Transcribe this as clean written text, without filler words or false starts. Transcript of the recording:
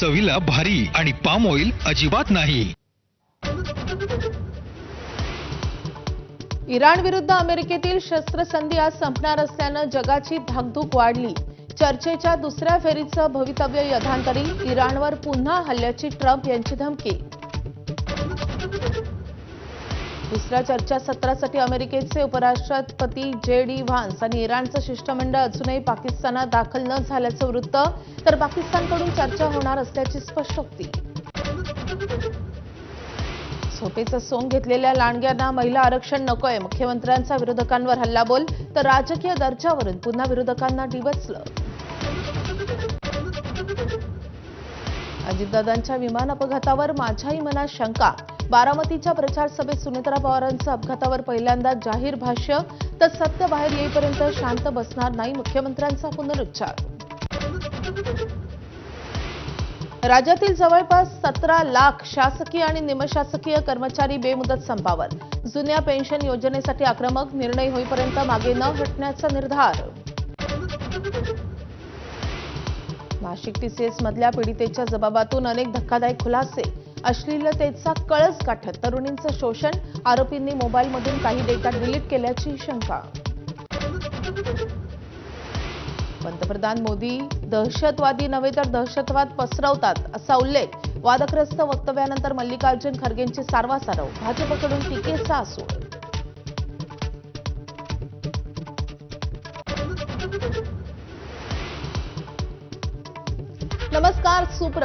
चवीला भारी आणि पाम ऑइल अजिबात नाही। इराण विरुद्ध अमेरिकेतील शस्त्रसंधी आज संपणार असल्यानं जगाची धाकधूक वाढली। चर्चेच्या दुसऱ्या फेरीचं भवितव्य यथांतरी, इराणवर पुन्हा हल्ल्याची ट्रम्प यांची धमकी। दुसऱ्या चर्चासत्रासाठी अमेरिकेचे उपराष्ट्रपती जे.डी. व्हान्स आणि इराणचं शिष्टमंडळ अजूनही पाकिस्तानात दाखल न झाल्याचं वृत्त, तर पाकिस्तानकडून चर्चा होणार असल्याची स्पष्टोक्ती। झोपेचं सोंग घेतलेल्या लांडग्यांना महिला आरक्षण नकोय, मुख्यमंत्र्यांचा विरोधकांवर हल्लाबोल, तर राजकीय दर्जावरून पुन्हा विरोधकांना डिवचलं। अजितदादांच्या विमान अपघातावर माझ्याही मनात शंका, बारामतीच्या प्रचार सभेत सुनेत्रा पवारांचं अपघातावर पहिल्यांदा जाहीर भाष्य, तर सत्य बाहेर येईपर्यंत शांत बसणार नाही, मुख्यमंत्र्यांचा पुनरुच्चार। राज्यातील जवळपास 17 लाख शासकीय आणि निमशासकीय कर्मचारी बेमुदत संपावर, जुन्या पेन्शन योजनेसाठी आक्रमक, निर्णय होईपर्यंत मागे न हटण्याचा निर्धार। नाशिक टीसीएस मधल्या पीडितेच्या जबाबातून अनेक धक्कादायक खुलासे, अश्लीलतेचा कळस गाठत तरुणींचं शोषण, आरोपींनी मोबाईलमधून काही डेटा डिलीट केल्याची शंका। पंतप्रधान मोदी दहशतवादी नव्हे तर दहशतवाद पसरवतात असा उल्लेख, वादग्रस्त वक्तव्यानंतर मल्लिकार्जुन खरगेंची सारवासारव, भाजपकडून टीकेचा आसूड। नमस्कार, सुप्रभात।